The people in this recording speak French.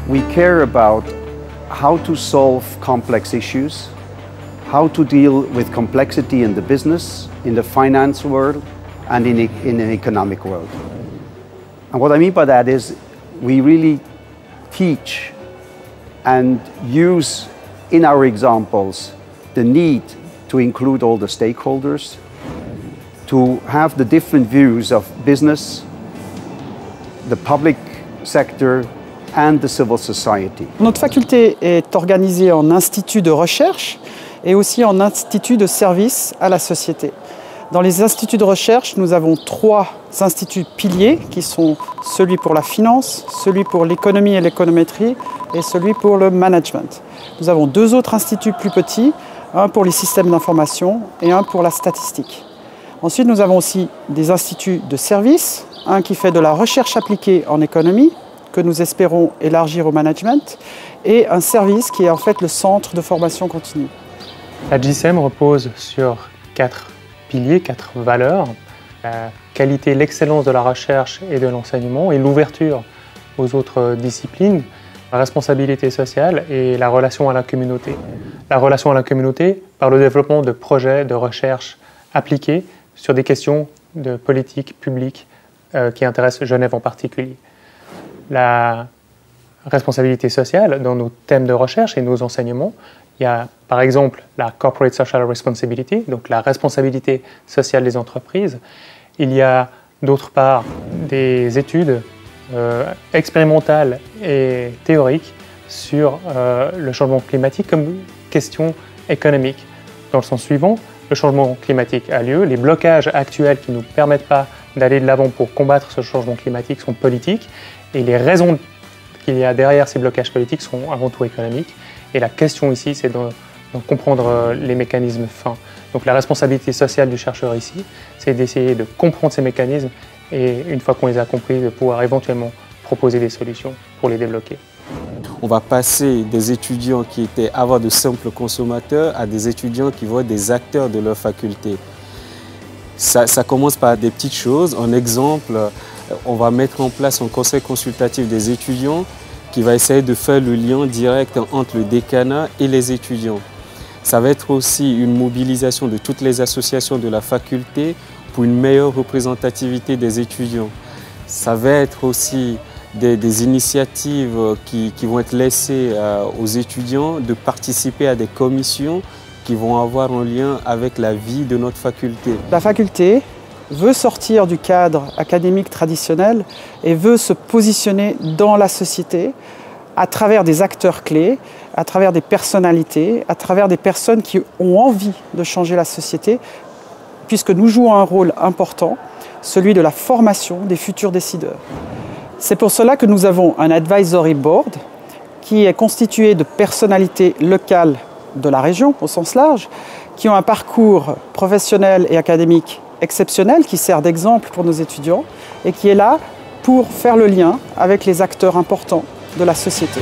We care about how to solve complex issues, how to deal with complexity in the business, in the finance world, and in an economic world. And what I mean by that is we really teach and use in our examples the need to include all the stakeholders, to have the different views of business, the public sector, and the civil society. Notre faculté est organisée en institut de recherche et aussi en institut de service à la société. Dans les instituts de recherche, nous avons 3 instituts piliers qui sont celui pour la finance, celui pour l'économie et l'économétrie et celui pour le management. Nous avons 2 autres instituts plus petits, un pour les systèmes d'information et un pour la statistique. Ensuite, nous avons aussi des instituts de service, un qui fait de la recherche appliquée en économie, que nous espérons élargir au management, et un service qui est en fait le centre de formation continue. La GCM repose sur 4 piliers, 4 valeurs: la qualité, l'excellence de la recherche et de l'enseignement et l'ouverture aux autres disciplines, la responsabilité sociale et la relation à la communauté. La relation à la communauté par le développement de projets de recherche appliqués sur des questions de politique publique qui intéressent Genève en particulier. La responsabilité sociale dans nos thèmes de recherche et nos enseignements. Il y a par exemple la Corporate Social Responsibility, donc la responsabilité sociale des entreprises. Il y a d'autre part des études expérimentales et théoriques sur le changement climatique comme question économique. Dans le sens suivant, le changement climatique a lieu, les blocages actuels qui ne nous permettent pas d'aller de l'avant pour combattre ce changement climatique sont politiques et les raisons qu'il y a derrière ces blocages politiques sont avant tout économiques. Et la question ici, c'est de comprendre les mécanismes fins. Donc la responsabilité sociale du chercheur ici, c'est d'essayer de comprendre ces mécanismes et une fois qu'on les a compris, de pouvoir éventuellement proposer des solutions pour les débloquer. On va passer des étudiants qui étaient avant de simples consommateurs à des étudiants qui vont être des acteurs de leur faculté. Ça commence par des petites choses. En exemple, on va mettre en place un conseil consultatif des étudiants qui va essayer de faire le lien direct entre le décanat et les étudiants. Ça va être aussi une mobilisation de toutes les associations de la faculté pour une meilleure représentativité des étudiants. Ça va être aussi des initiatives qui vont être laissées aux étudiants de participer à des commissions qui vont avoir un lien avec la vie de notre faculté. La faculté veut sortir du cadre académique traditionnel et veut se positionner dans la société à travers des acteurs clés, à travers des personnalités, à travers des personnes qui ont envie de changer la société, puisque nous jouons un rôle important, celui de la formation des futurs décideurs. C'est pour cela que nous avons un advisory board qui est constitué de personnalités locales de la région au sens large, qui ont un parcours professionnel et académique exceptionnel, qui sert d'exemple pour nos étudiants et qui est là pour faire le lien avec les acteurs importants de la société.